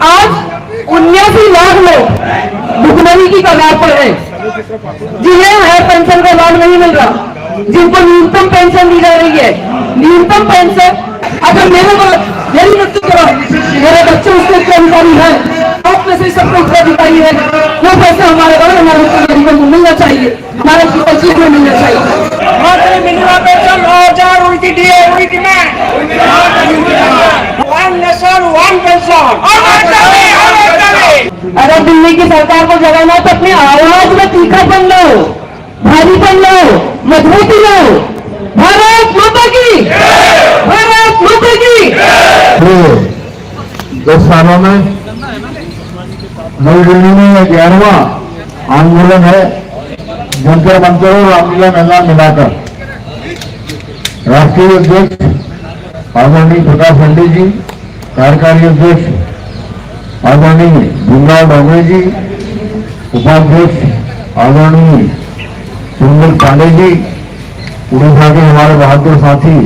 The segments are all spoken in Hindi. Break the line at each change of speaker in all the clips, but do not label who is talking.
आज 79 लाख लोग भुखमरी की कगार पर है, जिन्हें हायर पेंशन का लाभ नहीं मिल रहा, जिनको न्यूनतम पेंशन दी जा रही है। न्यूनतम पेंशन अगर मेरी बच्चों को, मेरे बच्चे उसके उत्तराधिकारी है, आप में से सबको उत्तराधिकारी है, वो पैसे हमारे घर हमारे उत्तराधिकारी को मिलना चाहिए, हमारे पिताजी को मिलना चाहिए।
मिनिमम पेंशन 2000 उनकी दिए, उनकी डिमांड 1 नेशन 1 पेंशन।
अगर दिल्ली की सरकार को जगाना तो अपनी आवाज में तीखापन लो, भारीपन लो, मजबूती लो। भारत माता की, भारत माता की।
10 सालों में नई दिल्ली में 11वां आंदोलन है, जंतर मंतर और रामलीला मैदान मिलाकर। राष्ट्रीय अध्यक्ष आदरणीय प्रकाश पंडित जी, कार्यकारी अध्यक्ष आदरणीय भीमराव डोंगरे जी, उपाध्यक्ष आदरणीय सुंदर पांडे जी, उड़ीसा के हमारे बहादुर साथी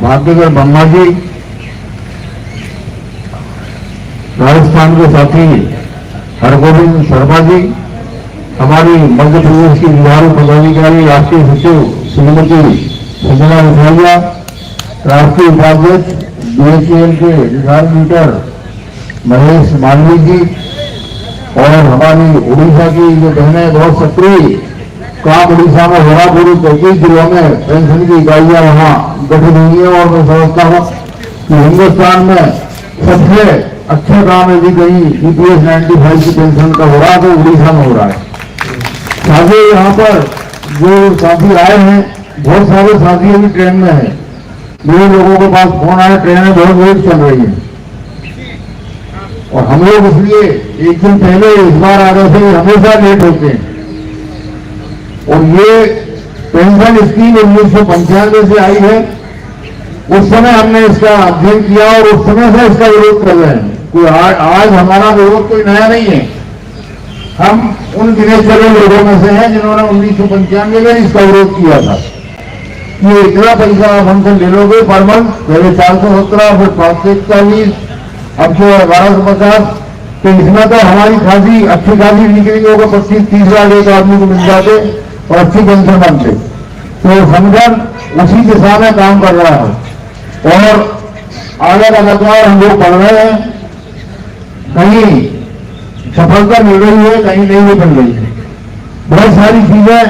भाग्यगर ब्रह्मा जी, राजस्थान के साथी हरगोविंद शर्मा जी, हमारी मध्य प्रदेश की बिहार पदाधिकारी राष्ट्रीय सचिव श्रीमती संजना मिठाइया, राष्ट्रीय उपाध्यक्ष बीएचईएल के रिटायर्ड लीडर महेश मालवी जी, और हमारी उड़ीसा की जो बहनें बहुत सक्रिय काम उड़ीसा में हो रहा, पूरी 33 जिलों में पेंशन की इकाइयां वहां गठित हुई है। और मैं समझता हूं कि हिंदुस्तान में सबसे अच्छा काम यदि कहीं EPS 95 की पेंशन का हो रहा है तो उड़ीसा में हो रहा है। साथी यहाँ पर जो साथी आए हैं, बहुत सारे साथी अभी ट्रेन में है, मेरे लोगों के पास फोन आया, ट्रेनें बहुत लेट चल रही है और हम लोग इसलिए एक दिन पहले इस बार आ रहे थे, हमेशा लेट होते हैं। और ये पेंशन स्कीम 1995 से आई है, उस समय हमने इसका अध्ययन किया और उस समय से इसका विरोध कर रहे हैं। कोई आज हमारा विरोध कोई नया नहीं है, हम उन गिने चले लोगों में से हैं जिन्होंने 1995 में इसका विरोध किया था कि इतना पैसा आप हमसे ले लोगे पर मंथ, पहले 417, फिर 541, अब जो 1250, तो इसमें तो हमारी खासी अच्छी खासी निकली होगा, 25-30 हजार एक आदमी को मिल जाते और अच्छी पेंशन बनते। तो संगठन उसी दिशा में काम कर रहा है और आगे लगातार हम लोग बढ़ रहे हैं। कहीं सफलता मिल रही है, कहीं नहीं भी मिल रही है। बहुत सारी चीजें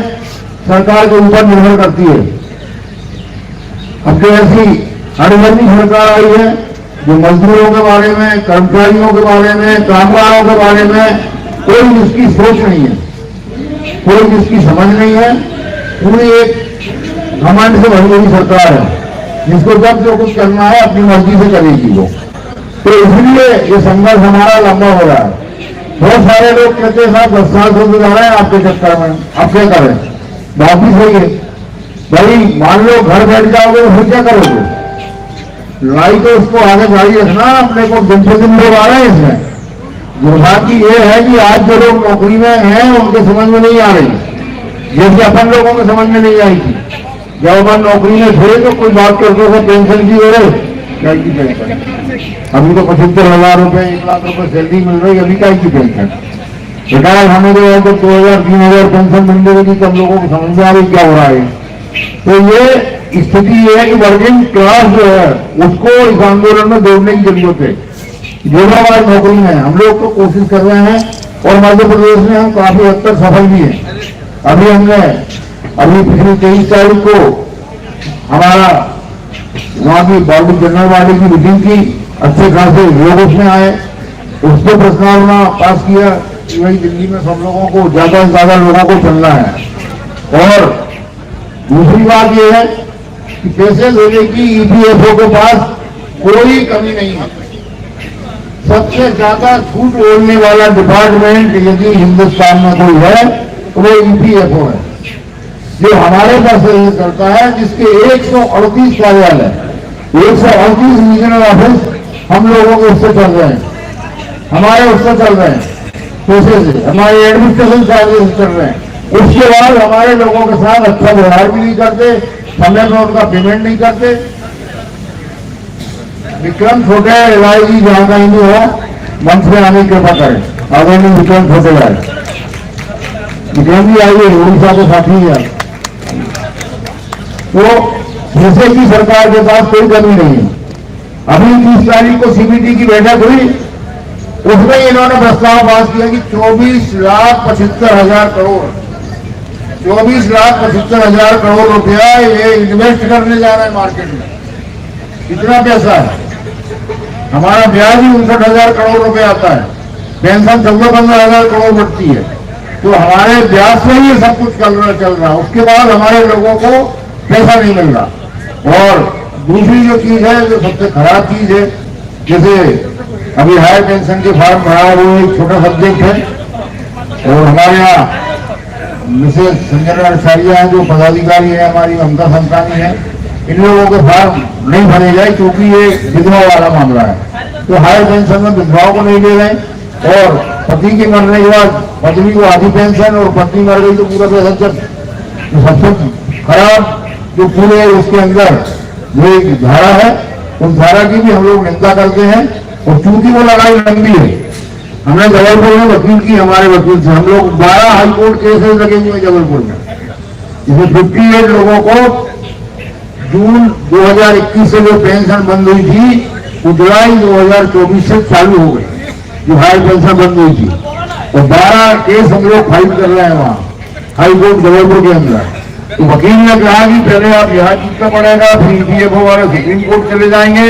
सरकार के ऊपर निर्भर करती है। अब तो ऐसी हड़बड़ी सरकार आई है जो मजदूरों के बारे में, कर्मचारियों के बारे में, कामगारों के बारे में कोई जिसकी सोच नहीं है, कोई जिसकी समझ नहीं है। पूरी एक घमंड से भरी हुई सरकार है जिसको जब जो कुछ करना है अपनी मर्जी से करेगी वो। तो इसलिए ये संघर्ष हमारा लंबा हो रहा है। बहुत सारे लोग कहते हैं साहब 10 साल से जा रहे हैं आपके चक्कर में, आप क्या करें? बात भी सही है भाई, मान लो घर बैठ जाओगे तो फिर क्या करोगे? लड़ाई तो उसको आगे जारी रखना, अपने को दिन से दिन लोग आ रहे हैं इसमें। दुर्भाग्य ये है कि आज जो लोग नौकरी में हैं उनके समझ में नहीं आ रही, जैसे अपन लोगों को समझ में नहीं आई थी। जब अपन नौकरी में थे तो कोई बात करते थे पेंशन की हो रहे, क्या की पेंशन? अभी तो 75,000 रुपए, 1 लाख रुपए सैलरी मिल रही, अभी क्या की पेंशन? रिटायर होने के बाद तो 2,000-3,000 पेंशन मिलने लगी, तब लोगों को समझ में आ रही क्या हो रहा है। तो ये स्थिति ये है कि वर्किंग क्लास जो है उसको इस आंदोलन में जोड़ने की जरूरत है। जो लोग आज नौकरी में हम लोग तो कोशिश कर रहे हैं और मध्य प्रदेश में हम काफी हद तक सफल भी हैं। अभी पिछली 23 तारीख को हमारा वहां की बॉडी जनरल बॉडी की मीटिंग की, अच्छे खासे लोग उसमें आए, उस पर प्रस्तावना पास किया कि भाई दिल्ली में सब लोगों को ज्यादा से ज्यादा लोगों को चलना है। और दूसरी बात यह है कि पैसे देने की EPFO के पास कोई कमी नहीं है। सबसे ज्यादा छूट बोलने वाला डिपार्टमेंट यदि हिंदुस्तान में कोई है तो वो EPFO है, जो हमारे पास करता है, जिसके 138 कार्यालय, 138 रीजनल ऑफिस हम लोगों के उससे चल रहे हैं, हमारे उससे चल रहे हैं, पैसे से हमारे एडमिनिस्ट्रेशन चार्जेस चल रहे हैं। उसके बाद हमारे लोगों के साथ अच्छा व्यवहार भी नहीं करते, समय में उनका पेमेंट नहीं करते। विक्रम छोटे राय जी जहां कहीं भी हो, मंच में आने की कृपा करें। आदरणीय विक्रम छोटे जाए, विक्रम जी आइए, उड़ीसा के साथी हैं। तो जैसे कि सरकार के पास कोई कमी नहीं है। अभी 30 तारीख को सीबीटी की बैठक हुई, उसमें इन्होंने प्रस्ताव पास किया कि 24,75,000 करोड़ 24,75,000 करोड़ रुपया ये इन्वेस्ट करने जा रहे हैं मार्केट में। कितना पैसा है? हमारा ब्याज ही 59,000 करोड़ रुपए आता है, पेंशन 14-15,000 करोड़ बढ़ती है। तो हमारे ब्याज से ही सब कुछ चल रहा, उसके बाद हमारे लोगों को पैसा नहीं मिल रहा। और दूसरी जो चीज है, जो सबसे खराब चीज है, जैसे अभी हायर पेंशन के फॉर्म भरा, वो एक छोटा सब्जेक्ट है। और हमारे यहाँ मिसेज संजना आचार्य हैं, जो पदाधिकारी है हमारी, ममता संतानी है, इन लोगों के फॉर्म नहीं भरे जाए क्योंकि ये विधवा वाला मामला है। तो हायर पेंशन में विधवाओं को नहीं दे रहे, और पति के मरने के बाद पत्नी को आधी पेंशन, और पत्नी मर गई तो पूरा पैसा। जब सबसे खराब जो पूरे उसके अंदर जो एक धारा है, उस धारा की भी हम लोग निंदा करते हैं। और चूंकि वो लड़ाई लंबी है, हमने जबलपुर में वकील की, हमारे वकील से हम लोग 12 हाईकोर्ट केसेस लगे हुए हैं जबलपुर में। इसमें 58 लोगों को जून 2021 से जो पेंशन बंद हुई थी, वो जुलाई 2024 से चालू हो गई, जो हाई पेंशन बंद हुई थी। और 12 केस हम लोग फाइल कर रहे हैं वहाँ हाईकोर्ट जबलपुर के अंदर। तो वकील ने कहा कि पहले आप यहाँ जीतना पड़ेगा, फिर ईपीएफओ वाले सुप्रीम कोर्ट चले जाएंगे।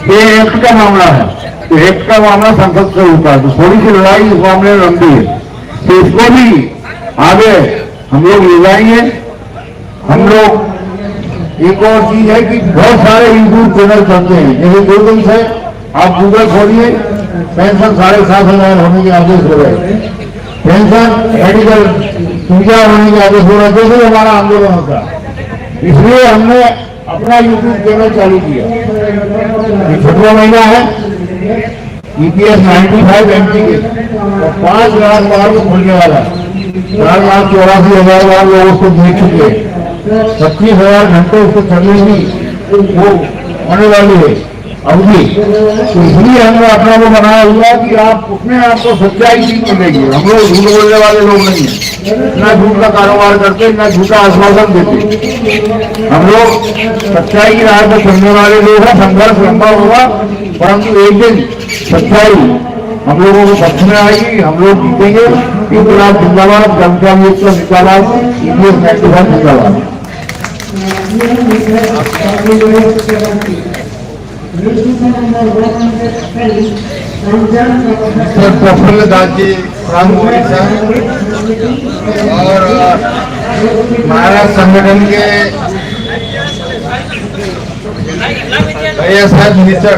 ये एक्ट का मामला है, तो एक्ट का मामला संसद से होता है, तो थोड़ी सी लड़ाई इस मामले में लंबी है। तो इसको भी आगे हम लोग ले जाएंगे। हम लोग एक और चीज है कि बहुत सारे यूट्यूब चैनल चलते हैं, जैसे 2 दिन से आप गूगल खोलिए, पेंशन 7,500 होने के आदेश हो गए, पेंशन मेडिकल सुविधा होने के आदेश हो रहे, जैसे हमारा आंदोलन होता। इसलिए हमने अपना यूट्यूब चैनल चालू किया। 6वां महीना है, EPS 95 MT के, और 5 लाख बार को खुलने वाला, 4,84,000 बार लोग उसको देख चुके हैं, 25,000 घंटे उसको चलने की वो होने वाली है अवधि। तो इसलिए हमने अपना वो बनाया हुआ कि आप उसमें आपको सच्चाई नहीं मिलेगी। हम लोग झूठ बोलने वाले लोग नहीं हैं, ना झूठ का कारोबार करते, ना झूठा आश्वासन देते। हम लोग सच्चाई की राह पर चलने वाले लोग हैं। संघर्ष लंबा होगा, परंतु एक दिन सच्चाई हम लोगों को पक्ष में आएगी, हम लोग जीतेंगे। इंकलाब जिंदाबाद, जनता मोर्चा जिंदाबाद, EPS 95 जिंदाबाद। प्रफुल्ल दास जी फ्रॉम उड़ीसा और महाराष्ट्र संगठन के साहब मिनिस्टर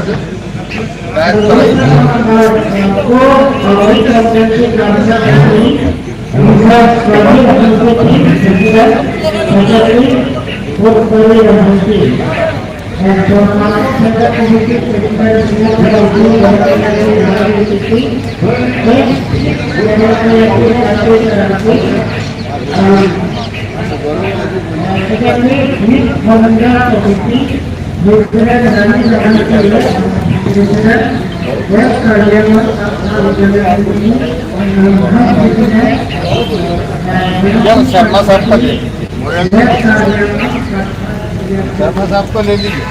शर्मा साहब को ले लीजिए।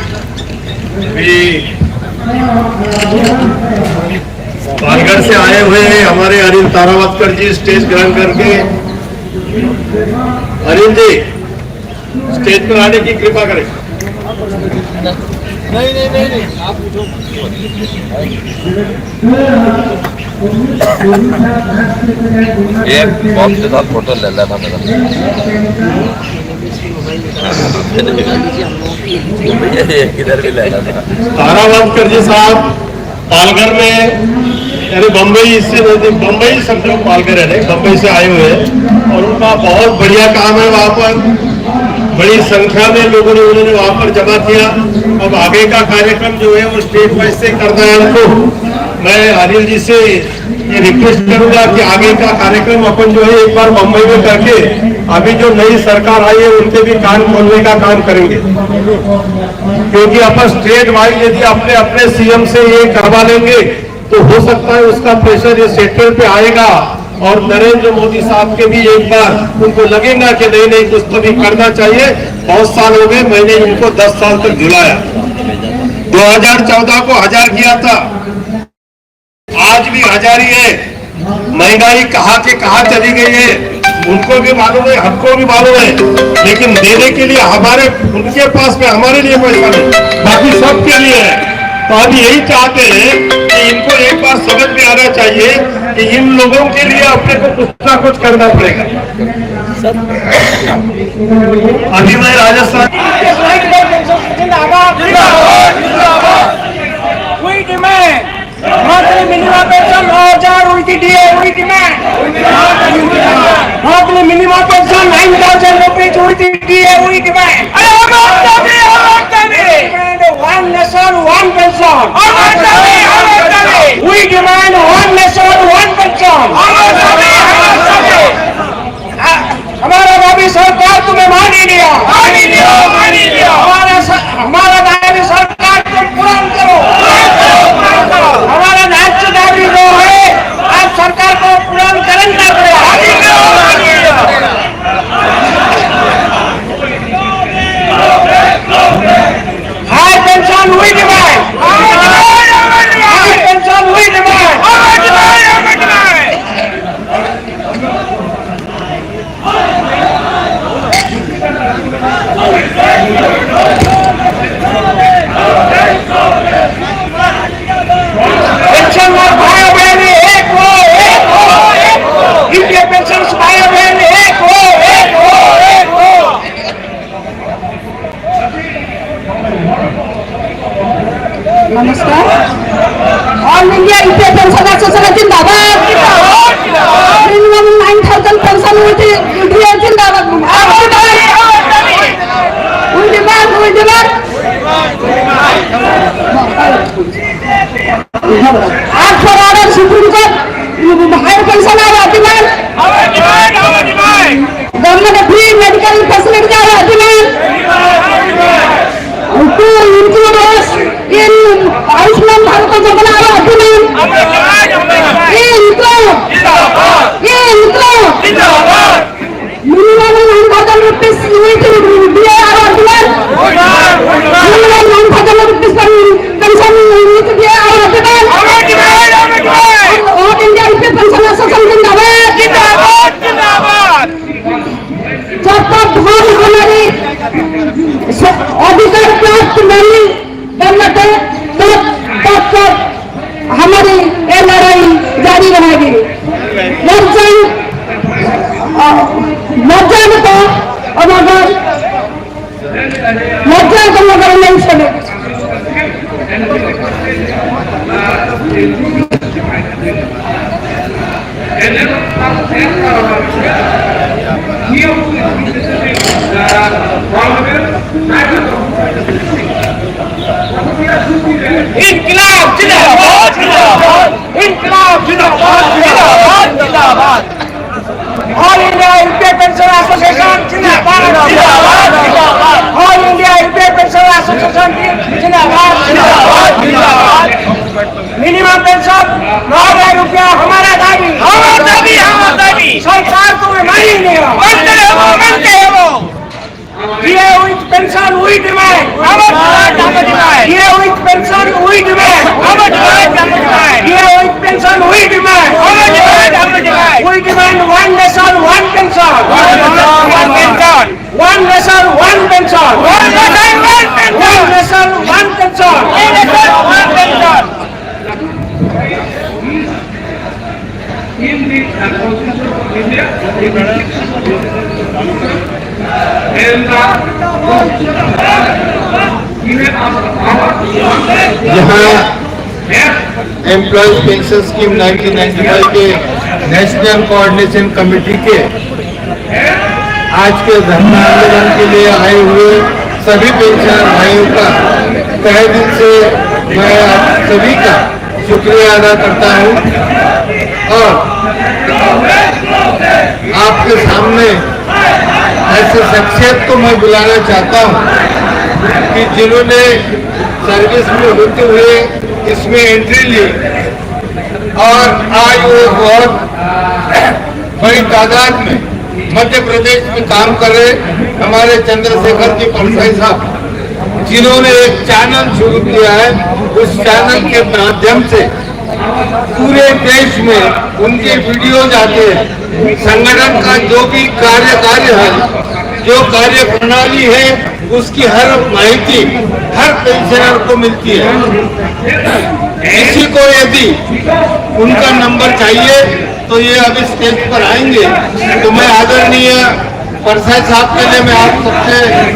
पालघर से आए हुए हैं हमारे अनिल तारावतकर जी, स्टेज ग्रहण करके। अनिल जी स्टेज पर आने की कृपा करें। नहीं आप
ये बॉक्स के साथ फोटो ले लेना मेरा। किधर भी ले लेना।
तारावतकर जी साहब पालघर में, यानी बम्बई से बम्बई सब लोग पालघर है, बम्बई से आए हुए हैं और उनका बहुत बढ़िया काम है। वहाँ पर बड़ी संख्या में लोगों ने उन्होंने वहाँ पर जमा किया। अब आगे का कार्यक्रम जो है वो स्टेट वाइज से करना है उनको। मैं अनिल जी से ये रिक्वेस्ट करूंगा कि आगे का कार्यक्रम अपन जो है एक बार मुंबई में करके अभी जो नई सरकार आई है उनके भी कान खोलने का काम करेंगे, क्योंकि अपन स्टेट वाइज यदि अपने अपने CM से ये करवा लेंगे तो तो हो सकता है उसका प्रेशर ये सेक्टर पे आएगा और नरेंद्र मोदी साहब के भी एक बार उनको लगेगा कि नहीं नहीं कुछ तो भी करना चाहिए। बहुत साल हो गए, मैंने इनको 10 साल तक झुलाया। 2014 को 1000 किया था, आज भी 1000 ही है। महंगाई कहाँ के कहाँ चली गई है उनको भी मालूम है, हमको भी मालूम है, लेकिन देने के लिए हमारे उनके पास में हमारे लिए पैसा नहीं, बाकी सबके लिए है। तो हम यही चाहते हैं कि इनको एक बार समझ में आना चाहिए कि इन लोगों के लिए अपने को कुछ ना कुछ करना पड़ेगा। अभी मैं राजस्थान
monthly minimum pension 9,000 उनकी DA हुई demand. monthly minimum pension 9,000 rupees उनकी DA हुई demand. One nation, one pension. We demand one nation, one pension. हमारा दाबी सरकार तुम्हें मान ही लिया। हमारा दाबी सरकार तुम पूरा करो। हमारा राष्ट्र दाबी जो है आप सरकार को पूरा करना पड़ेगा। हाई पेंशन हुई डिमांड। हाई पेंशन हुई डिमांड। पेंशन और भाई बहन एक हो, एक हो। इनके पेंशन भाई बहन एक हो, एक हो, एक हो।
नमस्कार। All India EPF pension association जिंदाबाद। मिनिमम 9,000 पेंशन होती जिंदाबाद। आज for order Supreme Court higher pension आवा demand. Government free medical facility आवा demand. To include in Ayushman Bharat Yojana आवा डिमांड। मिनिमम 9,000 रुपीज दिया आवा डिमांड। मिनिमम 9,000 रुपीज पेंशन दिया आवा demand. All India EPF pension association जिंदाबाद। जब तक हम हमारी अधिकार प्राप्त नहीं करने तब तक हमारी ये लड़ाई जारी रहेगी। लज्जा को मगर नहीं चले।
इनकलाब जिंदाबाद। इनकलाब जिंदाबाद। All India EPF pension association जिंदाबाद। All India EPF pension association जिंदाबाद। मिनिमम पेंशन 9,000 रुपया हमारा दाबी। सरकार तुम्हें मानी नहीं ये हुई पेंशन हुई डिमांड। ये हुई पेंशन हुई डिमांड। ये हुई पेंशन हुई डिमांड। हुई demand one nation one pension. One nation one pension. One nation one pension.
यहाँ एम्प्लॉयज पेंशन स्कीम 1995 के नेशनल कोऑर्डिनेशन कमेटी के आज के धरना आंदोलन के लिए आए हुए सभी पेंशनर भाइयों का तहे दिल से मैं आप सभी का शुक्रिया अदा करता हूँ और आपके सामने ऐसे शख्सियत को मैं बुलाना चाहता हूँ कि जिन्होंने सर्विस में होते हुए इसमें एंट्री ली
और आज वो बहुत बड़ी तादाद में मध्य प्रदेश में काम कर रहे हमारे चंद्रशेखर जी परसाई साहब, जिन्होंने एक चैनल शुरू किया है। उस चैनल के माध्यम से पूरे देश में उनके वीडियो जाते हैं। संगठन का जो भी कार्य है, जो कार्य प्रणाली है, उसकी हर माहिती हर पेंशनर को मिलती है। किसी को यदि उनका नंबर चाहिए तो ये अभी स्टेज पर आएंगे, तो मैं आदरणीय परसाई साहब के लिए मैं आप सबसे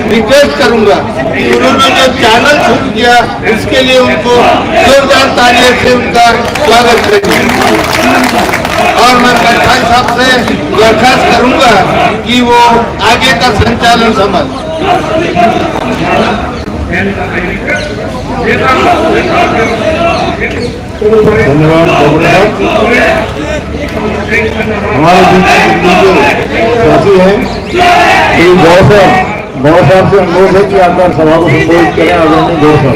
रिक्वेस्ट करूंगा कि उन्होंने जो चैनल शुरू किया उसके लिए उनको जोरदार तालियों से उनका स्वागत करें। और मैं परसाई साहब से दरखास्त करूंगा कि वो आगे का संचालन संभाल।
धन्यवाद। हमारे जो साथी हैं गौर साहब से अनुरोध है कि आप सभा को संबोधित करें। आदरणीय गौर साहब।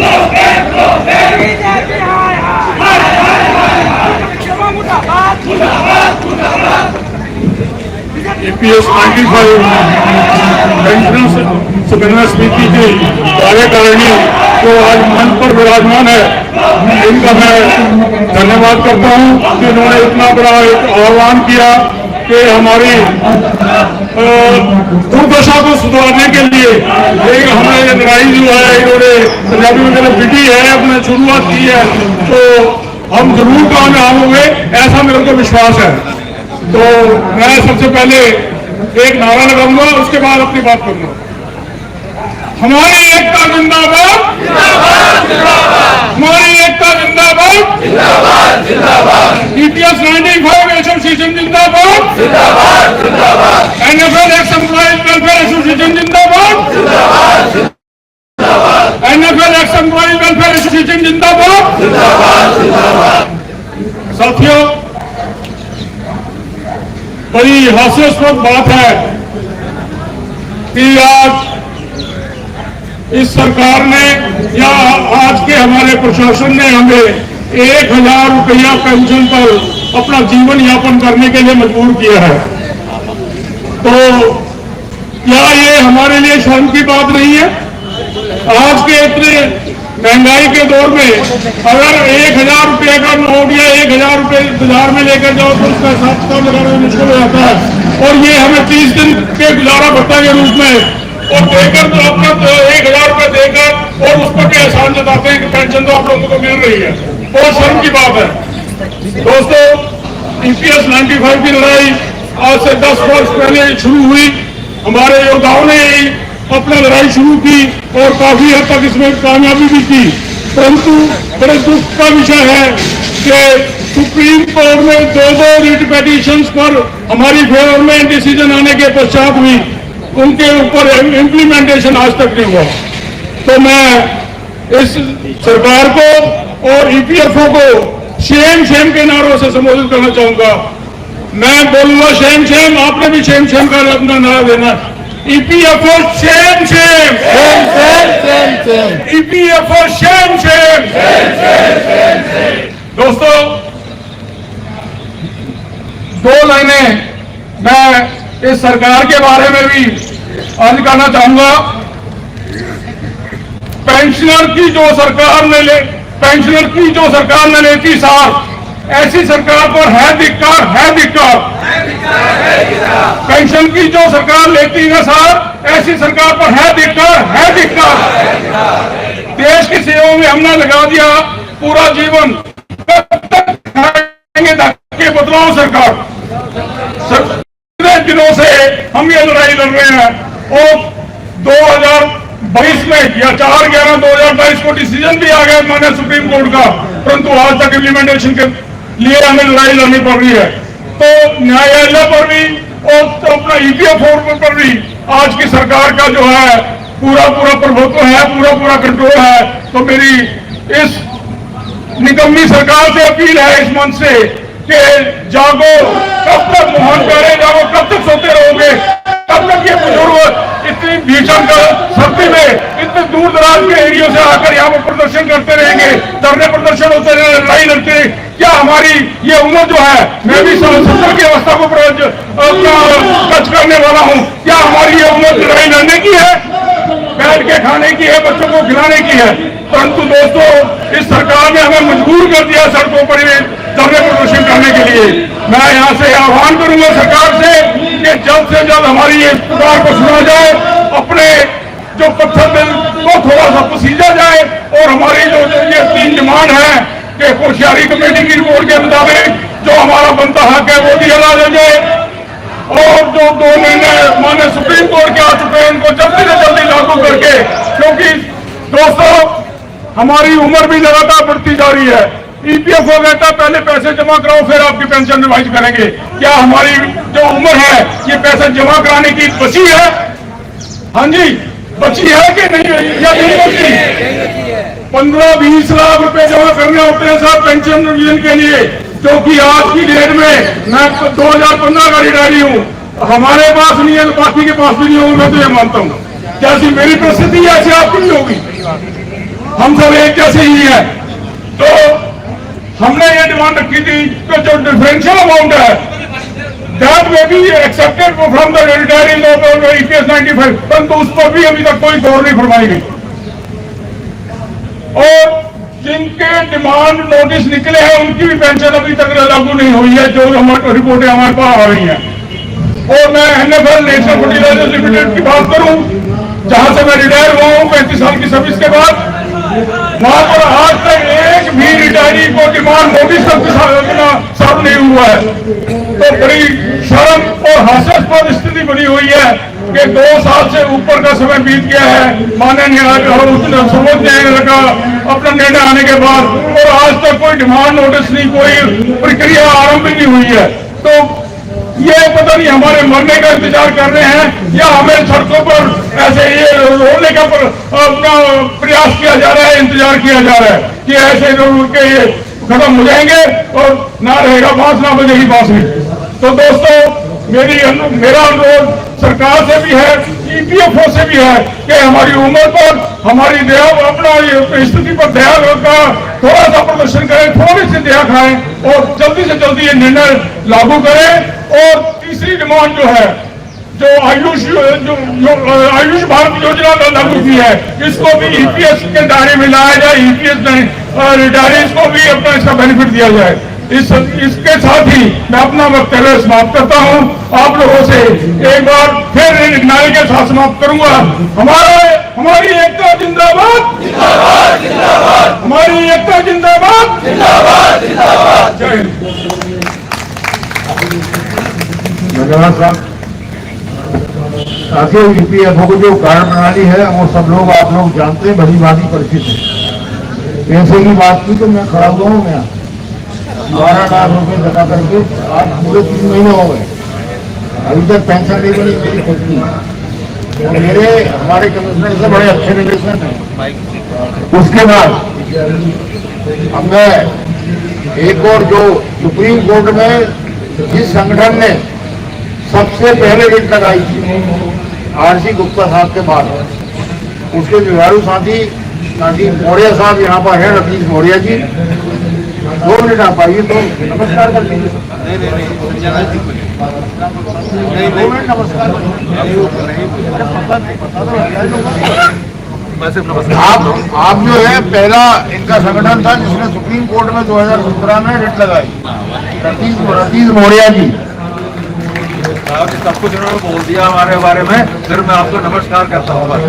EPS 95 पेंशनर्स समन्वय समिति की कार्यकारिणी जो आज मंच पर विराजमान है, इनका मैं धन्यवाद करता हूं कि इन्होंने इतना बड़ा एक आह्वान किया कि हमारी दुर्दशा को सुधारने के लिए एक हमें ये लड़ाई जो है इन्होंने पंजाबी में विधि है अपने शुरुआत की है, तो हम जरूर कामयाब होंगे, ऐसा मेरे को विश्वास है। तो मैं सबसे पहले एक नारा लगाऊंगा, उसके बाद अपनी बात करूंगा। हमारी एकता जिंदाबाद, हमारी एकता जिंदाबाद, EPS 95 एसोसिएशन जिंदाबाद, NFL x employees welfare association जिंदाबाद, NFL x employees welfare association जिंदाबाद। साथियों, बड़ी हास्यास्पद बात है कि आज इस सरकार ने या आज के हमारे प्रशासन ने हमें 1000 रुपया पेंशन पर अपना जीवन यापन करने के लिए मजबूर किया है। तो क्या ये हमारे लिए शर्म की बात नहीं है? आज के इतने महंगाई के दौर में अगर 1000 रुपये का नोट या 1000 रुपये बाजार में लेकर जाओ तो उसका हिसाब किताब लगाना मुश्किल हो जाता है। और ये हमें 30 दिन के गुजारा भत्ता के रूप में और देकर तो अपना 1000 रुपये देकर और उस पर भी एहसान जताते हैं कि पेंशन तो आप लोगों को मिल रही है। बहुत शर्म की बात है। दोस्तों, EPS 95 की लड़ाई आज से 10 वर्ष पहले शुरू हुई। हमारे योद्धाओं ने अपना लड़ाई शुरू की और काफी हद तक इसमें कामयाबी भी की, परंतु बड़े दुख का विषय है कि सुप्रीम कोर्ट में 2 रिट पिटीशंस पर हमारी फेवर में डिसीजन आने के पश्चात भी उनके ऊपर इम्प्लीमेंटेशन आज तक नहीं हुआ। तो मैं इस सरकार को और EPFO को शेम शेम के नारों से संबोधित करना चाहूंगा। मैं बोलूंगा शेम शेम, आपने भी शेम शेम का अपना नारा देना। EPFO Shem Shem, EPFO Shem Shem. दोस्तों, 2 लाइनें मैं इस सरकार के बारे में भी अर्ज करना चाहूंगा। पेंशनर की जो सरकार ने लेती सार, ऐसी सरकार पर है धिक्कार, है धिक्कार। पेंशन की जो सरकार लेती है सार, ऐसी सरकार पर है धिक्कार, है धिक्कार। देश की सेवा में हमने लगा दिया पूरा जीवन, कब तक खाएंगे धक्के बदलाव सरकार। दिनों से हम ये लड़ाई लड़ रहे हैं और 2022 में या 4/11/2022 को डिसीजन भी आ गया माननीय सुप्रीम कोर्ट का, परंतु आज तक इम्प्लीमेंटेशन के लिए हमें लड़ाई लड़नी पड़ रही है। तो न्यायालय पर भी और तो अपना EPFO पर भी आज की सरकार का जो है पूरा प्रभुत्व है, पूरा कंट्रोल है। तो मेरी इस निकम्मी सरकार से अपील है इस मंच से कि जागो, कब तक मोहन प्यारे जागो, कब तक सोते रहोगे, कब तक ये बुजुर्ग
इतनी भीषण सर्दी में इतने दूर दराज के एरियो से आकर यहाँ पर प्रदर्शन करते रहेंगे, धरने प्रदर्शन होते रहे, लड़ाई लड़ते रहे। क्या हमारी ये उम्र जो है, मैं भी 70 की अवस्था को टच करने वाला हूँ, क्या हमारी ये उम्र लड़ाई लड़ने की है, बैठ के खाने की है, बच्चों को खिलाने की है? परंतु दोस्तों, इस सरकार ने हमें मजबूर कर दिया सड़कों पर धरने प्रदर्शन करने के लिए। मैं यहाँ से आह्वान करूंगा सरकार से कि जल्द से जल्द हमारी इस पुकार को सुना जाए, अपने जो पत्थर दिल को थोड़ा सा पसीजा जाए और हमारी जो ये 3 डिमांड है कि होशियारी कमेटी की रिपोर्ट के मुताबिक जो हमारा बनता हक है वो दिया जाए, और जो 2 निर्णय माननीय सुप्रीम कोर्ट के आ चुके हैं उनको जल्दी से जल्दी लागू करके, क्योंकि दोस्तों हमारी उम्र भी लगातार बढ़ती जा रही है। ईपीएफओ कहता है पहले पैसे जमा कराओ फिर आपकी पेंशन रिवाइज करेंगे। क्या हमारी जो उम्र है ये पैसे जमा कराने की बची है? हाँ जी, बची है कि नहीं, या नहीं बची? 15-20 लाख रुपए जमा करने होते हैं साहब पेंशन रिवीजन के लिए, जो कि आज की डेट में मैं 2015 का रिटायरी हूँ, हमारे पास नहीं है तो बाकी के पास भी नहीं होगा। मैं तो ये मानता हूँ जैसी मेरी परिस्थिति है ऐसी आपकी भी होगी, हम सब एक जैसे ही है। तो हमने ये डिमांड रखी थी कि जो डिफरेंशियल अमाउंट है दैट में भी accepted from the retiring of EPS 95, परंतु उस पर भी अभी तक कोई गौर नहीं फरमाई गई। और जिनके डिमांड नोटिस निकले हैं उनकी भी पेंशन अभी तक लागू नहीं हुई है, जो रिपोर्टें हमारे पास आ रही हैं। और मैं NFL नेशनल फर्टिलाइजर लिमिटेड की बात करूं, जहां से मैं रिटायर हुआ हूं 35 साल की सर्विस के बाद, वहां पर आज तक एक भी रिटायरी को डिमांड नोटिस सर्व नहीं हुआ है। तो बड़ी शर्म और हास्यास्पद स्थिति बनी हुई है कि 2 साल से ऊपर का समय बीत गया है माननीय सर्वोच्च न्यायालय का अपना निर्णय आने के बाद, और आज तक कोई डिमांड नोटिस नहीं, कोई प्रक्रिया आरंभ नहीं हुई है। तो ये पता नहीं हमारे मरने का इंतजार कर रहे हैं या हमें सड़कों पर ऐसे ये रोने का अपना प्रयास किया जा रहा है, इंतजार किया जा रहा है कि ऐसे के ये खत्म हो जाएंगे और ना रहेगा बांस, ना बजेगी बांसुरी। तो दोस्तों मेरा अनुरोध सरकार से भी है, EPFO से भी है कि हमारी उम्र पर, हमारी दया अपना स्थिति पर दया का थोड़ा सा प्रदर्शन करें, थोड़ी सी दया खाएं और जल्दी से जल्दी ये निर्णय लागू करें। और तीसरी डिमांड जो है, जो आयुष भारत योजना लागू की है, इसको भी EPS के दायरे में लाया जाए, EPS रिटायरीज को भी अपना इसका बेनिफिट दिया जाए। इसके साथ ही मैं अपना वक्तव्य समाप्त करता हूं। आप लोगों से एक बार फिर नारे के साथ समाप्त करूंगा। हमारी एकता जिंदाबाद, जिंदाबाद, जिंदाबाद, हमारी एकता जिंदाबाद, जिंदाबाद, जिंदाबाद। जय हिंद।
धन्यवाद साहब। आखिर EPFO को जो कार्य प्रणाली है वो सब लोग आप लोग जानते हैं, भली भांति परिचित है। पैसे की बात की तो मैं खड़ा हुआ हूँ, मैं 12 लाख रुपए जमा करके आज पूरे 3 महीने हो गए, अभी तक पेंशन नहीं बनी मेरी खुद की। तो मेरे हमारे कमिश्नर से बड़े अच्छे रिलेशन है। उसके बाद हमने एक और जो सुप्रीम कोर्ट में जिस संगठन ने सबसे पहले रिट लगाई थी RC गुप्ता साहब के बाद, उसके जुझारू साथी राजीव मौर्य साहब यहाँ पर है, रतीश मौर्य जी, 2 मिनट आप आइए तो नमस्कार कर लीजिए। नहीं 2 मिनट नमस्कार। आप जो है पहला इनका संगठन था जिसने सुप्रीम कोर्ट में 2017 में रिट लगाई, रतीश मौर्य जी।
सब कुछ उन्होंने बोल दिया हमारे बारे में, फिर मैं आपको नमस्कार करता हूँ।
हमारे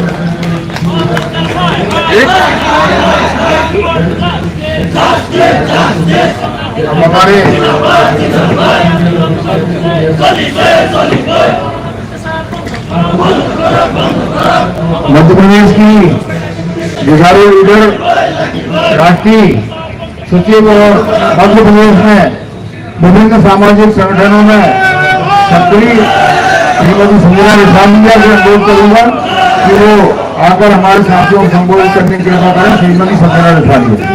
मध्य प्रदेश की जुझारू लीडर, राष्ट्रीय सचिव और मध्य प्रदेश में विभिन्न सामाजिक संगठनों में सक्रिय श्रीमती संजना रिसालिया से अनुरोध करूंगा कि वो आकर हमारे साथियों को संबोधित करने की कृपा करें। श्रीमती संजना रिसालिया।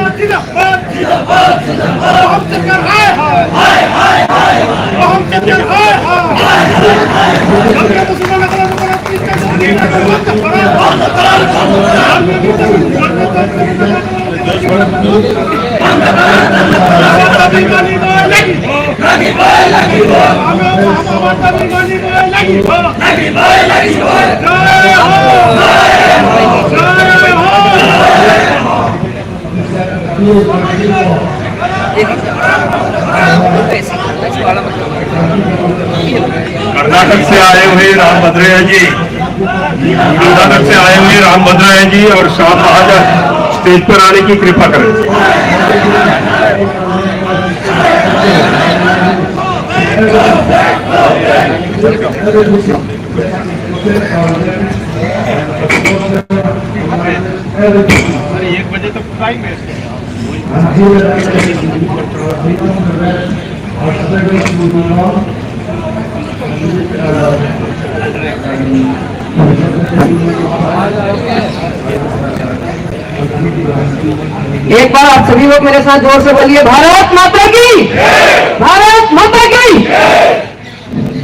कर्नाटक से आए हुए राम भद्रैया जी, कर्नाटक से आए हुए राम भद्रैया जी और शाह महाराज स्टेज पर आने की कृपा करें।
एक बजे तक आएंगे।
एक बार आप सभी लोग मेरे साथ जोर से बोलिए, भारत माता की, भारत माता की।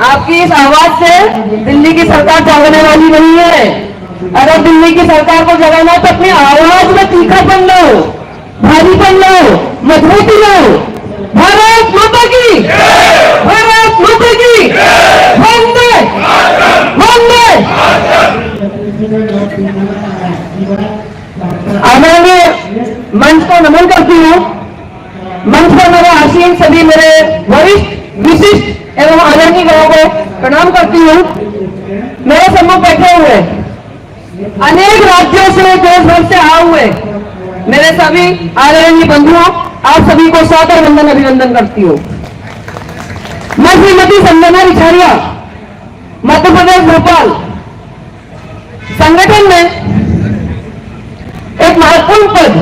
आपकी इस आवाज से दिल्ली की सरकार जागने वाली नहीं है। अगर दिल्ली की सरकार को जगाना है तो अपनी आवाज में तीखापन लो, भारीपन लो, मजबूती लो। भारत माता की, भारत माता की, वंदे वंदे। अब मैं मंच को नमन करती हूँ। मंच पर मेरे आसीन सभी मेरे वरिष्ठ, विशिष्ट एवं आदरणीय लोगों को प्रणाम करती हूँ। मेरे सम्मुख बैठे हुए अनेक राज्यों से, देश भर से आए हुए मेरे सभी आदरणीय बंधुओं, आप सभी को सादर वंदन अभिनंदन करती हूँ। मैं श्रीमती संजना रिछारिया, मध्य प्रदेश भोपाल संगठन में एक महत्वपूर्ण पद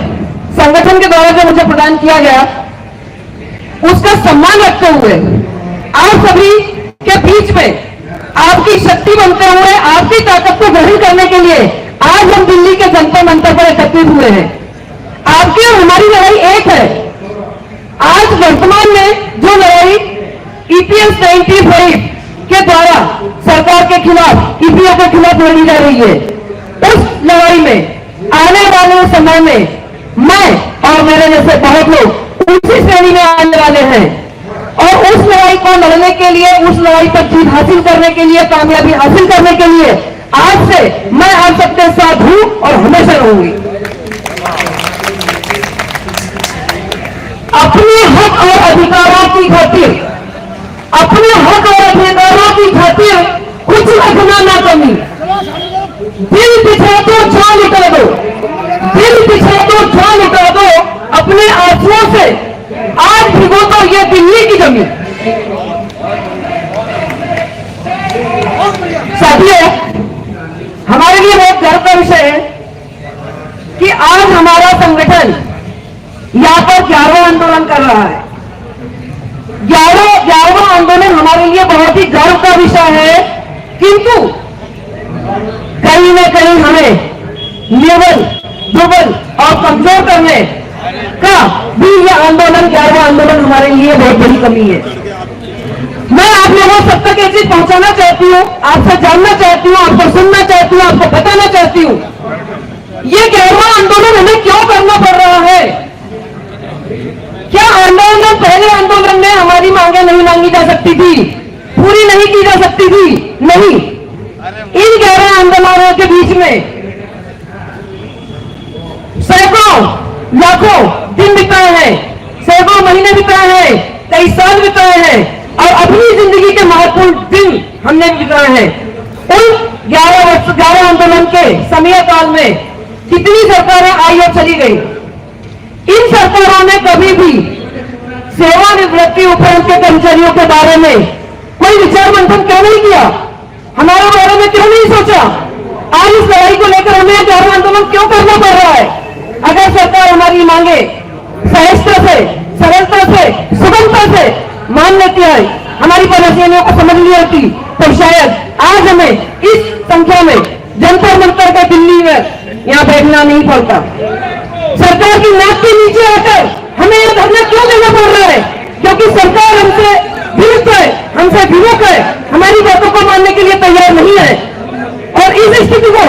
संगठन के द्वारा जो मुझे प्रदान किया गया, उसका सम्मान रखते हुए आप सभी के बीच में आपकी शक्ति बनते हुए, आपकी ताकत को ग्रहण करने के लिए आज हम दिल्ली के जंतर मंतर पर एकत्रित हुए हैं। आपकी और हमारी लड़ाई एक है। आज वर्तमान में जो लड़ाई EPS 95 के द्वारा सरकार के खिलाफ, EPO के खिलाफ लड़ी जा रही है, उस लड़ाई में आने वाले समय में मैं और मेरे जैसे बहुत लोग उसी श्रेणी में आने वाले हैं और उस लड़ाई को लड़ने के लिए, उस लड़ाई पर जीत हासिल करने के लिए, कामयाबी हासिल करने के लिए आज से मैं आप सबके साथ हूं और हमेशा रहूंगी। अपने हक और अधिकारों की खातिर, अपने हक और अधिकारों की खातिर कुछ रखना ना कमी। दिल पिछड़ा तो जान उठा दो, दिल पिछड़ा तो जान उठा दो। अपने आंसुओं से आज भिगो तो ये दिल्ली की जमीन। साथियों, हमारे लिए बहुत गर्व का विषय है कि आज हमारा संगठन यहाँ पर 11वां आंदोलन कर रहा है। 11वां आंदोलन हमारे लिए बहुत ही गर्व का विषय है, किंतु कहीं न कहीं हमें निर्बल, दुर्बल और कमजोर करने का भी यह आंदोलन, 11वां आंदोलन हमारे लिए बहुत बड़ी कमी है। मैं आप लोगों सब तक ये चीज पहुंचाना चाहती हूँ, आपसे जानना चाहती हूँ, आपको सुनना चाहती हूँ, आपको बताना चाहती हूँ, ये 11वां आंदोलन हमें क्यों करना पड़ रहा है। क्या आंदोलन, पहले आंदोलन में हमारी मांगे नहीं मांगी जा सकती थी, पूरी नहीं की जा सकती थी? नहीं। इन 11 आंदोलनों के बीच में सैकड़ों, लाखों दिन बिताए हैं, सैकड़ों महीने बिताए हैं, कई साल बिताए हैं और अपनी जिंदगी के महत्वपूर्ण दिन हमने बिताए हैं। उन 11 आंदोलन के समय काल में कितनी सरकारें आई और चली गई। इन सरकारों ने कभी भी सेवानिवृत्ति उपरांत के कर्मचारियों के बारे में कोई विचार मंथन क्यों नहीं किया, हमारे बारे में क्यों नहीं सोचा। आज इस लड़ाई को लेकर हमें 11वां आंदोलन क्यों करना पड़ रहा है। अगर सरकार हमारी मांगे सहजता से, सरलता से, सुगमता से मान लेती है, हमारी परेशानियों को समझ ली होती, तो शायद आज हमें इस संख्या में जंतर मंतर का दिल्ली में यहाँ बैठना नहीं पड़ता। सरकार की नाक के नीचे आकर हमें यह धरना क्यों देना पड़ रहा है? क्योंकि सरकार हमसे विरुद्ध है, हमसे विमुख है, हमारी बातों को मानने के लिए तैयार नहीं है। और इस स्थिति को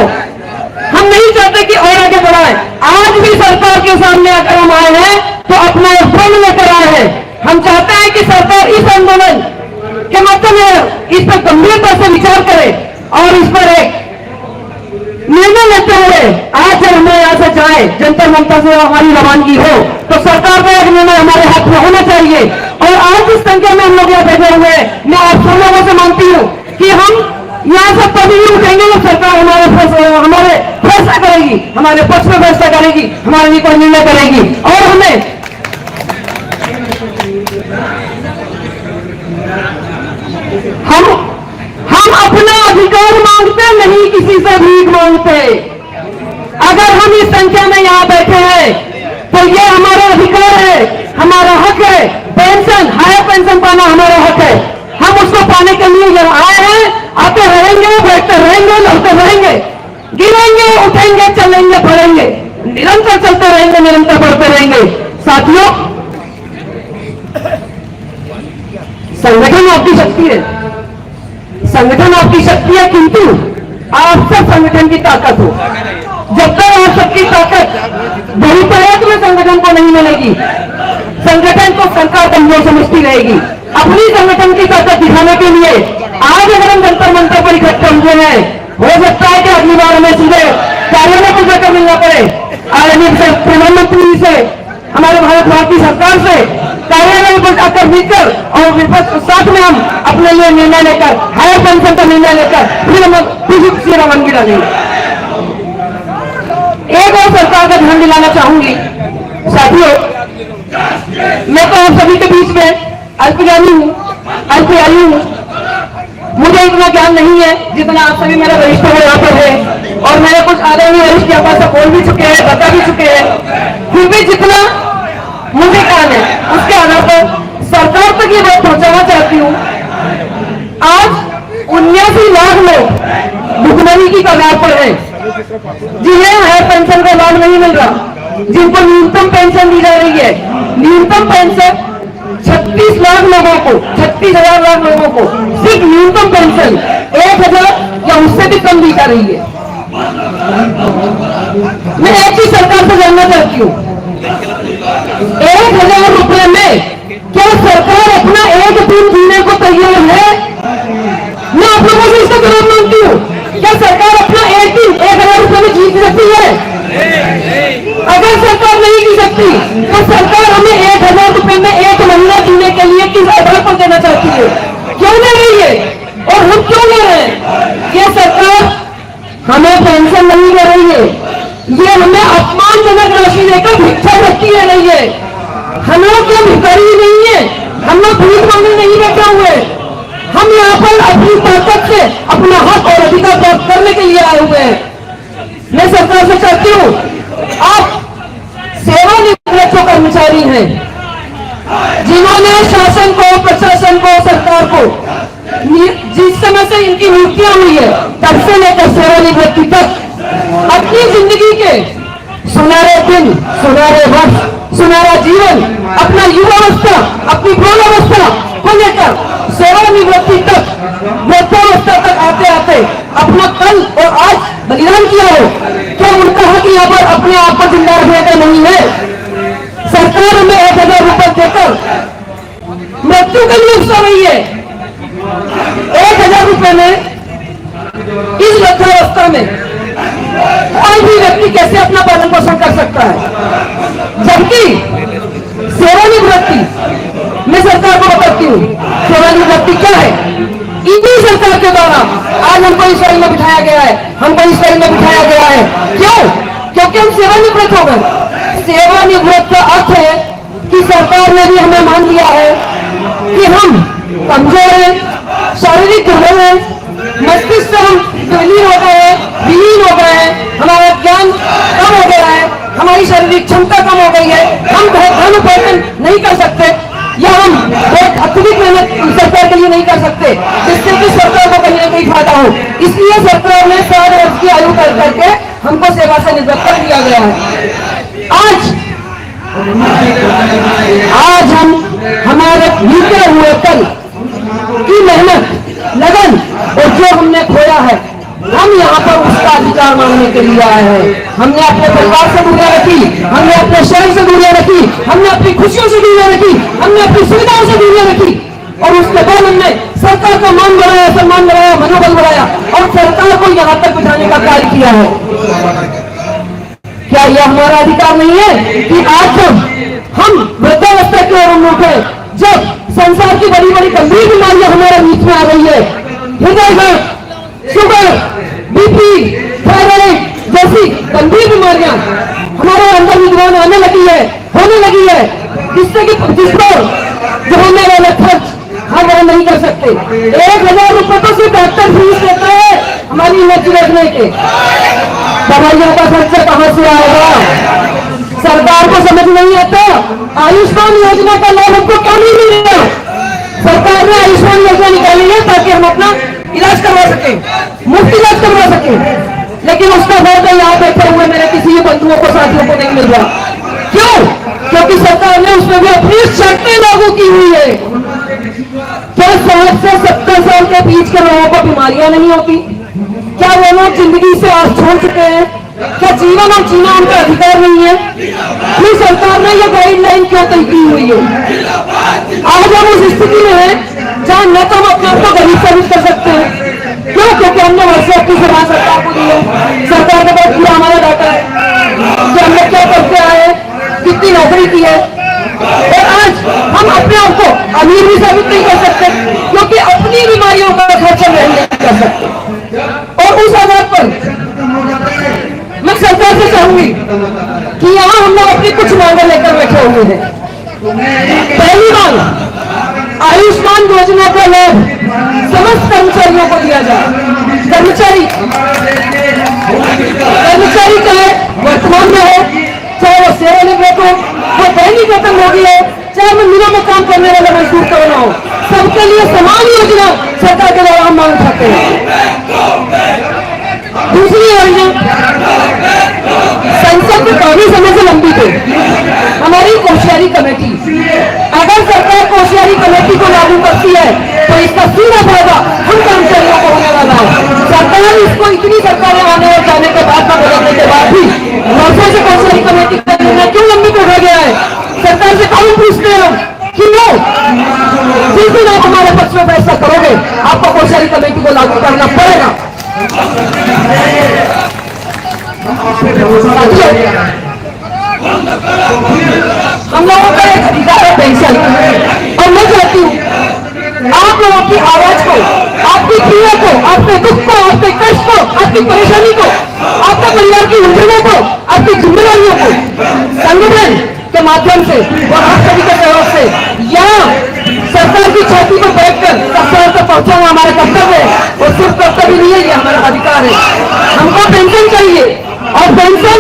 हम नहीं चाहते कि और आगे बढ़ाएं। आज भी सरकार के सामने अगर हम आए हैं तो अपना प्रण लेकर आए हैं। हम चाहते हैं कि सरकार इस आंदोलन के मध्य में इस पर गंभीरता से विचार करें और इस पर एक निर्णय लेते हुए आज जब हमें यहाँ से जाए, जंतर मंतर से हमारी रवानगी हो, तो सरकार का एक निर्णय हमारे हाथ में होना चाहिए। और आज जिस संख्या में हम लोग यहाँ बैठे हुए हैं, मैं आप सब लोगों से मानती हूँ कि हम यहाँ से तभी भी उठेंगे जब सरकार हमारे फैसला करेगी, हमारे पक्ष में फैसला करेगी, हमारे लिए कोई निर्णय करेगी। और हमें हम अपना अधिकार मांगते नहीं, किसी से भीख मांगते। अगर हम इस संख्या में यहाँ बैठे हैं तो ये हमारा अधिकार है, हमारा हक है। पेंशन, हायर पेंशन पाना हमारा हक है। हम उसको पाने के लिए यहाँ आए हैं, आते रहेंगे, बैठते रहेंगे, लड़ते रहेंगे, गिरेंगे, उठेंगे, चलेंगे, बढ़ेंगे, निरंतर चलते रहेंगे, निरंतर बढ़ते रहेंगे। साथियों, संगठन आपकी शक्ति है, संगठन आपकी शक्ति है, किंतु आप सब संगठन की ताकत हो। जब तक आप सबकी ताकत बहुप्रयास में संगठन को नहीं मिलेगी, संगठन को सरकार कमजोर समझती रहेगी। अपनी संगठन की ताकत दिखाने के लिए आज अगर हम जंतर मंतर पर इकट्ठे हुए हैं, हो सकता है कि अगली बार हमें सीधे कार्यालय को जाकर मिलना पड़े, आदरणीय प्रधानमंत्री से, हमारे भारत की सरकार से कार्यालय पर जाकर मिलकर और विपक्ष साथ में हम अपने लिए निर्णय लेकर, हायर पेंशन का निर्णय लेकर फिर हम फिर रवानगी डालेंगे। एक और सरकार का ध्यान दिलाना चाहूंगी। साथियों, मैं तो आप सभी के बीच में अल्पज्ञानी हूँ, अल्पआयु हूँ, मुझे इतना ज्ञान नहीं है जितना आप सभी मेरे वरिष्ठ यहाँ पर है, और मेरे कुछ आदरणीय वरिष्ठ यहाँ पर सब बोल भी चुके हैं, बता भी चुके हैं। फिर भी जितना मुझे ज्ञान है उसके आधार पर सरकार तक ये बात पहुंचाना चाहती हूँ। आज 79 लाख लोग भुखमरी की कगार पर है, जिन्हें हायर पेंशन का लाभ नहीं मिल रहा, जिनको न्यूनतम पेंशन दी जा रही है। न्यूनतम पेंशन 36 लाख लोगों को, 36,000 लाख लोगों को सिर्फ न्यूनतम पेंशन 1,000 या उससे भी कम दी जा रही है। मैं एक चीज सरकार से जानना चाहती हूँ, 1,000 रुपए में क्या सरकार अपना एक दिन जीने को तैयार है? मैं आप लोगों से इसका जवाब मांगती हूँ, क्या सरकार अपना एक दिन 1,000 रुपए में जी सकती है? अगर सरकार नहीं जी सकती तो सरकार हमें 1,000 रुपए में एक महीना जीने के लिए किस आधार पर देना चाहती है? क्यों दे रही है और हम क्यों ले रहे हैं? ये सरकार हमें पेंशन नहीं दे रही है, ये हमें अपमानजनक राशि देकर भिक्षा रखती है रही है। हम लोग क्या भिखारी नहीं है, हम लोग भीख मांगने नहीं बैठे हुए, हम यहाँ पर अपनी ताकत से अपना हक और अधिकार प्राप्त करने के लिए आए हुए हैं। मैं सरकार से चाहती हूँ, आप सेवानिवृत्त जो कर्मचारी हैं, जिन्होंने शासन को, प्रशासन को, सरकार को जिस समय से इनकी नियुक्तियां हुई है तब से लेकर सेवानिवृत्ति तक अपनी जिंदगी के सुनहरे दिन, सुनहरे वर्ष, सुनहरा जीवन, अपना युवावस्था, अपनी प्रौढ़ावस्था को लेकर सेवानिवृत्ति तक, वृद्धावस्था तक आते आते अपना कल और आज बलिदान किया हो, क्या उनका हक यहाँ पर अपने आप को जिंदा रखने का नहीं है? सरकार हमें 1,000 रुपए देकर मृत्यु के लिए उकसा रही है। 1,000 रुपए में इस वृद्धावस्था में कोई भी व्यक्ति कैसे अपना पालन पोषण कर सकता है? जबकि सेवानिवृत्ति मैं सरकार को बताती हूँ, सेवानिवृत्ति क्या है? इन्हीं सरकार के द्वारा आज हमको इस लाइन में बिठाया गया है, हमको इस लाइन में बिठाया गया है। क्यों? क्योंकि हम सेवानिवृत्त हो गए। सेवानिवृत्त का अर्थ है कि सरकार ने भी हमें मान लिया है कि हम कमजोर हैं, शारीरिक दुर्बल है, मस्तिष्क से हम विलीन हो गए हैं, विलीन हो गए हैं, हमारा ज्ञान कम हो गया है, हमारी शारीरिक क्षमता कम हो गई है, हम धन उपार्जन नहीं कर सकते, या हम बहुत अत्यधिक मेहनत सरकार के लिए नहीं कर सकते, जिससे कि सरकार को कहीं ना कहीं फायदा हो। इसलिए सरकार ने 60 वर्ष की आयु कर करके हमको सेवा से निवृत्त कर दिया गया है। आज हम हमारे बीते हुए कल की मेहनत, लगन और जो हमने खोया है, हम यहाँ पर उसका अधिकार मांगने के लिए आए हैं। हमने अपने परिवार से दूरियां रखी, हमने अपने शहर से दूरियां रखी, हमने अपनी खुशियों से दूरियां रखी, हमने अपनी सुविधाओं से दूरियां रखी, और उसके बाद हमने सरकार का मान बढ़ाया, सम्मान बढ़ाया, मनोबल बढ़ाया और सरकार को यहाँ तक बिठाने का कार्य किया है। क्या यह हमारा अधिकार नहीं है कि आज जब हम वृद्धावस्था की ओर उन्मुख है, जब संसार की बड़ी बड़ी गंभीर बीमारियां हमारे बीच में आ रही है, हृदय, शुगर, बीपी, थायराइड जैसी गंभीर बीमारियां हमारे अंदर विद्यमान होने लगी है, जिससे कि जिसको जो होने वाले खर्च हम वो नहीं कर सकते। 1000 रुपए तो सिर्फ डॉक्टर फीस लेता है हमारी इमेज देखने के, दवाइयों का खर्चा कहां से आएगा? सरकार को समझ नहीं आता आयुष्मान योजना का लाभ हमको क्यों नहीं मिल रहा? सरकार ने आयुष्मान योजना निकाली है ताकि हम अपना इलाज करवा सके, मुफ्त इलाज करवा सके, लेकिन उसका फायदा यहाँ बैठे हुए मेरे किसी बंधुओं को, साथियों को नहीं मिल रहा। क्यों? क्योंकि सरकार ने उसमें भी अपनी शर्तें लागू की हुई है। क्या 60 से 70 साल के बीच के लोगों को बीमारियां नहीं होती? क्या वो लोग जिंदगी से आस छोड़ चुके हैं? क्या जीवन और जीना उनका अधिकार नहीं है? फिर सरकार ने यह गाइडलाइन क्यों तय की हुई है? आज हम उस स्थिति में हैं जहां न तो हम अपने आप को गरीब साबित कर सकते हैं। क्यों? क्योंकि हमने वर्षों की सेवा सरकार को दी है, सरकार ने बहुत पूरा हमारा डाटा है कि हमने क्या करके आए, कितनी नौकरी की है, और आज हम अपने आप को अमीर भी साबित नहीं कर सकते क्योंकि अपनी बीमारियों का खर्चा नहीं कर सकते। और उस आधार पर मैं सरकार से चाहूंगी कि यहाँ हम लोग अपनी कुछ मांगे लेकर बैठे हुए हैं। पहली मांग, आयुष्मान योजना का लाभ समस्त कर्मचारियों को दिया जाए। कर्मचारी चाहे वर्तमान में हो, चाहे वो सेवानिवृत्त हो, वो दैनिक वेतन भोगी है, चाहे वो मिलों में काम करने वाले मजदूर करना हो, सबके लिए समान योजना सरकार के द्वारा हम मांग सकते हैं। दूसरी योजना संसद में काफी समय से लंबित है, हमारी कोषागारी कमेटी। अगर सरकार कोषागारी कमेटी को लागू करती है तो इसका सीधा फायदा हम कर्मचारियों को होने वाला है। सरकार इसको इतनी सरकारें आने और जाने के बाद का बदलने के बाद भी वर्षों से कोषागारी कमेटी का निर्णय क्यों लंबित हो गया है? सरकार से कौन पूछते हैं कि लो जिस दिन आप हमारे पक्ष में फैसला करोगे आपको कोषागारी कमेटी को लागू करना पड़ेगा। हम लोगों का एक अधिकार है पेंशन, और मैं चाहती हूँ आप लोगों की आवाज को, आपकी पीड़ा को, आपके दुख को, आपके कष्ट को, आपकी परेशानी को, आपके परिवार की उलझनों को, आपकी जिम्मेदारियों को संगठन के माध्यम से और आप सभी के सहयोग से या सरकार की छाती पर बैठकर सरकार तक पहुंचाना हमारा कर्तव्य है। और सिर्फ कर्तव्य नहीं है, ये हमारा अधिकार है। हमको पेंशन चाहिए और पेंशन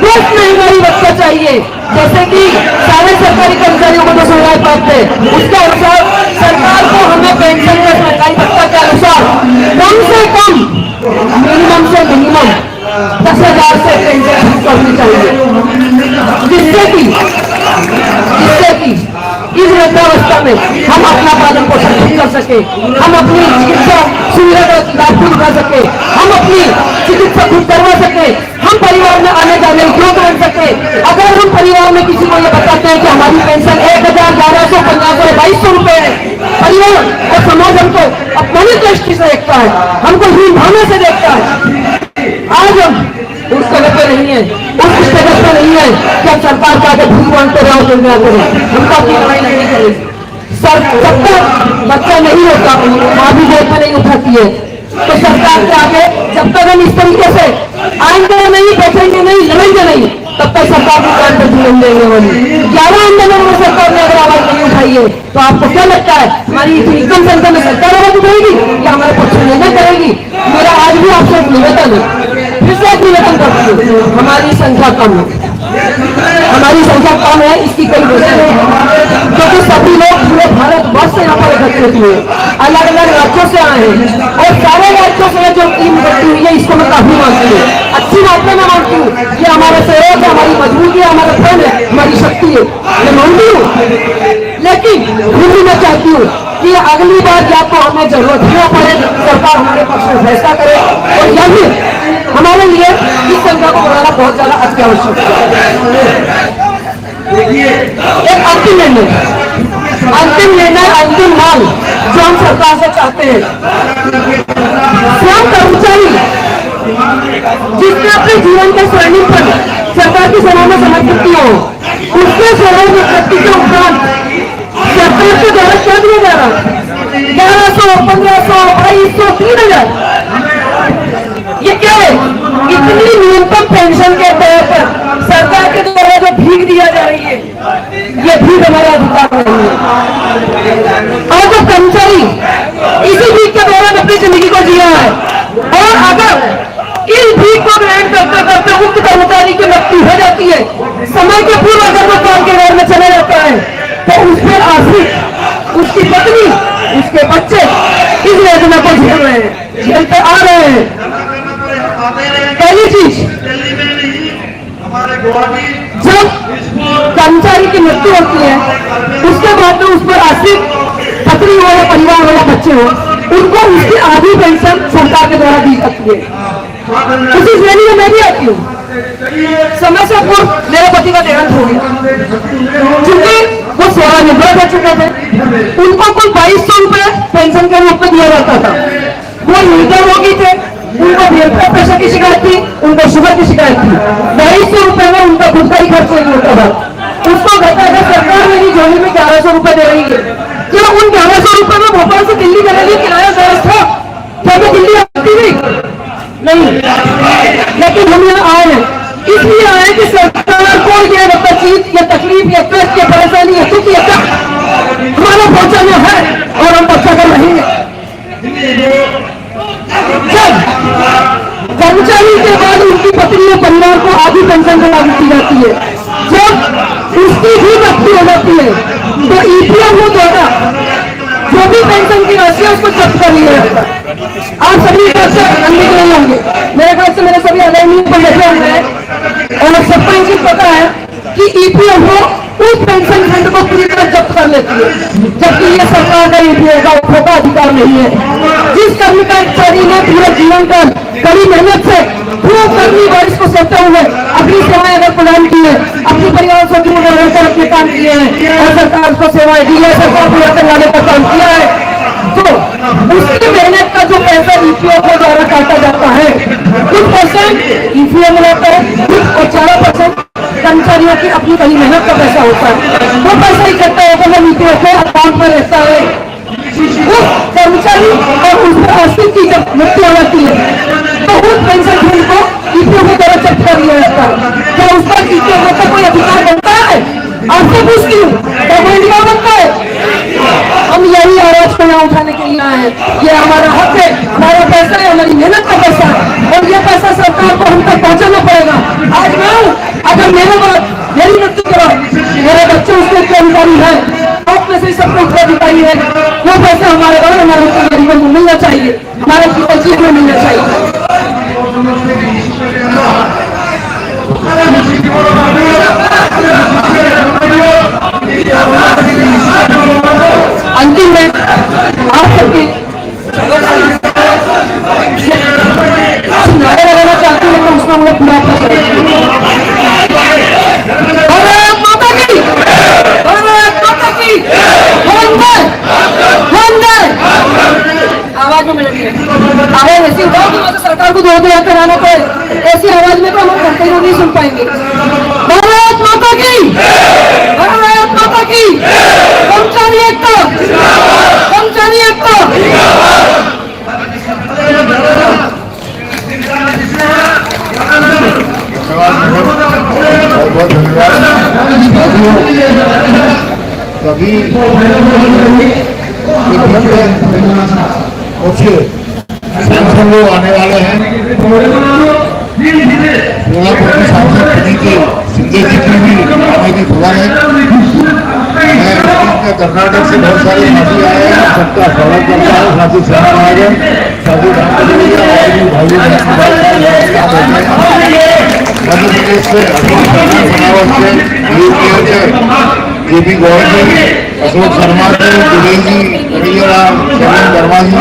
बहुत महंगाई रखना चाहिए, जैसे कि सारे सरकारी कर्मचारियों को 10,000 पाते हैं, उसके अनुसार सरकार को हमें पेंशन का महंगाई भत्ता के अनुसार कम से कम मिनिमम से मिनिमम 10,000 से पेंशन करनी चाहिए, जिससे कि इस वृद्धावस्था में हम अपना पालन पोषण कर सके, हम अपनी चिकित्सा सुविधा का लाभ भी उठा सके, हम अपनी चिकित्सा खुद करवा सके, हम परिवार में आने जाने उपयोग कर सके। अगर हम परिवार में किसी को ये बताते हैं कि हमारी पेंशन 1,1150 2200 रुपए है, परिवार और समाज हमको अपनी दृष्टि से देखता है, हमको हीन भावना से देखता है। आज हम उस जगह पे नहीं है, उस जगह पे नहीं है कि हम सरकार का आगे भूख मांगते रहे और निर्णय करें, हमको अपनी लड़ाई नहीं करेगी। जब तक बच्चा नहीं होता, माँ भी जेल में नहीं उठाती है, तो सरकार के आगे जब तक हम इस तरीके से आएंगे नहीं, बैठेंगे नहीं, लड़ेंगे नहीं, तब तक सरकार की कान पर जीवन देंगे वाली 11 आंदोलन में सरकार ने अगर आवाज नहीं उठाई है तो आपको क्या लगता है हमारी इतनी कम संख्या में सरकार आवाज उठाएगी या हमारे पक्ष में निर्णय करेगी? मेरा आज भी आपसे एक निवेदन है, फिर से एक निवेदन करती हूँ, हमारी संख्या कम है, हमारी संख्या कम है। इसकी कई वजह है, क्योंकि सभी लोग पूरे भारत वर्ष से यहाँ पर एकत्रित हुए, अलग अलग राज्यों से आए हैं और सारे राज्यों से जो टीम इकट्ठी हुई है इसको मैं काफी मानती हूँ, अच्छी बात में मानती हूँ। ये हमारा सहयोग है, हमारी मजबूती है, हमारा फल है, हमारी शक्ति है, मैं मानती हूँ। लेकिन फिर भी मैं चाहती हूँ कि अगली बार या तो हमें जरूरत न पड़े, सरकार हमारे पक्ष में फैसला करे, और या फिर हमारे लिए इस संख्या को बढ़ाना बहुत ज्यादा अति आवश्यक है। एक अंतिम निर्णय अंतिम निर्णय, अंतिम मांग जो हम सरकार से चाहते हैं, स्वयं कर्मचारी जिसने अपने जीवन के स्वर्णिम पर सरकार की सेवा में समर्पित किया हो, उसके सेवा निवृत्ति के उपरांत सरकार के द्वारा क्या दिया जा रहा है? 1100, 1500, 2200, 3000, ये क्या है? इतनी न्यूनतम पेंशन के तौर पर सरकार के द्वारा जो भीख दिया जा रही है, ये भीख हमारा अधिकार नहीं है। और जो कर्मचारी इसी भीख के दौरान अपनी जिंदगी को जिया है, और अगर इस भीख को ग्रहण करते करते उक्त कर्मचारी की मृत्यु हो जाती है, समय के पूर्व अगर वो काम के घर में चला जाता है, तो उस पर आश्रित उसकी पत्नी, उसके बच्चे इस योजना को झेल रहे हैं, झेलते आ रहे हैं। पहली चीज, जब कर्मचारी की मृत्यु होती है, उसके बाद में उस पर आश्रित पत्नी हो या परिवार हो या बच्चे हो, उनको उसकी आधी पेंशन सरकार के द्वारा दी जाती है। उसी श्रेणी में मैं भी आती हूँ। समय से पूर्व मेरे पति का देहांत हो गया, क्योंकि वो सेवानिवृत्त हो चुके थे। उनको कुल 2200 रुपए पेंशन के रूप में दिया जाता था। वो लीडर रोगी थे, उनको ब्लड प्रेशर की शिकायत थी, उनको शुगर की शिकायत थी। 2200 रुपए में उनका खुद का ही खर्च नहीं होता था। उसको घटाकर सरकार मेरी जोड़ी में 1100 रुपए दे रही है। क्या उन 1100 रुपए में भोपाल से दिल्ली जाने के लिए किराया दर्ज था? क्या मैं दिल्ली आती नहीं? नहीं। लेकिन हम यहाँ आए हैं, इसलिए आए कि सरकार को ये चीज, ये तकलीफ, ये कष्ट, ये परेशानी, ये दुख, ये हमारा पहुंचाना है और हम पक्का कर रहेंगे। जब कर्मचारी के बाद उनकी पत्नी और परिवार को आधी पेंशन को लागू की जाती है, जब उसकी भी मृत्यु हो जाती है, तो ईपीएफओ द्वारा जो भी पेंशन की राशि है उसको जब्त कर लिया जाता है। आप सभी अंदर नहीं होंगे, मेरे ख्याल से मेरे सभी अलग पर बैठे हुए हैं और सबको ये चीज पता है कि ईपीएफओ उस पेंशन फंड को पूरी तरह जब्त कर लेती है, जबकि ये सरकार का ईपीएफओ का अधिकार नहीं है। जिस कर्मचारी ने पूरे जीवन का कड़ी मेहनत से खूब गर्मी बारिश को सहते हुए अपनी सेवाएं अगर प्रदान की है, अपने परिवार से दूर रहकर अपने काम किए हैं और सरकार को सेवाएं दी है, सरकार पूरा करवाने का काम किया है, तो उसकी मेहनत का जो पैसा ईपीएफओ द्वारा काटा जाता है, कुछ परसेंट ईपीएफओ रहता है और 4% कर्मचारियों की अपनी कड़ी मेहनत का पैसा होता है। वो पैसा इकट्ठा होकर वो ईपीएफओ अकाउंट में रहता है। उस कर्मचारी और उस पर आश्रित की जब मृत्यु हो जाती है, तो उस पेंशन फंड को ईपीएफओ द्वारा जब्त कर लिया जाता है। क्या उस पर ईपीएफओ का कोई अधिकार बनता है? आपसे पूछती हूँ, क्या कोई अधिकार बनता है? हम यही आवाज को यहाँ उठाने के लिए आए हैं। ये हमारा हक है, हमारा पैसा है, हमारी मेहनत का पैसा है और ये पैसा सरकार को हम तक पहुँचाना पड़ेगा। आज मैं अगर मेरी मृत्यु के बाद मेरे बच्चे उसके उत्तराधिकारी है, आप में से सबको उत्तराधिकारी है, वो पैसा हमारे घर हमारे उत्तराधिकारी को मिलना चाहिए, हमारे जीवन में मिलना चाहिए। अंतिम में आप सबकी नारे लगाना चाहती हूँ, लेकिन उसमें मुझे पूरा आवाज में मिलती है। आवाज ऐसी उठाओ कि वैसे सरकार को दो दो कराना पड़े, ऐसी आवाज में तो हम करते ही नहीं सुन पाएंगे। भारत माता की, भारत माता की, कर्मचारी एकता, कर्मचारी एकता।
बहुत बहुत धन्यवाद। सभी कुछ सांसद लोग आने वाले हैं। सोलापुर की सांसद प्रीति सिंधे जी की भी आने की खबर है। मैं कर्नाटक से बहुत सारे साथी आए हैं, सबका स्वागत करता हूँ। साथी सेना महाजन, साथी मध्य प्रदेश से बनावट से जेपी गौर जी, अशोक शर्मा जी, जुबेल जी, कन्हैया राम, शरण वर्मा जी,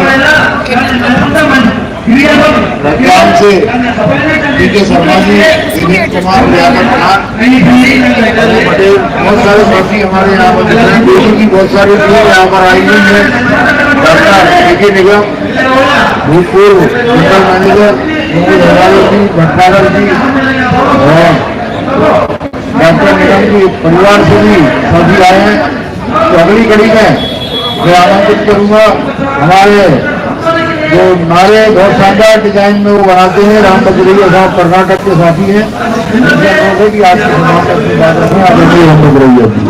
रतलाम से पीके शर्मा जी, दिलीप कुमार, लियाकत खान, पटेल, बहुत सारे साथी हमारे यहाँ पर दिख रहे हैं। दिल्ली की बहुत सारी टीम यहाँ पर आई हुई है। डॉक्टर के निगम, भूतपूर्व जनरल मैनेजर जी, भटनागर जी और डॉक्टर निगम की परिवार से भी सभी आए हैं। तो अगली कड़ी में मैं आमंत्रित करूंगा हमारे जो नारे बहुत शानदार डिजाइन में वो बनाते हैं, राम बजरैया साहब कर्नाटक के साथी हैं। उनसे अनुरोध है कि आज के समाज में अपनी बात रखें। आदरणीय राम बजरैया जी।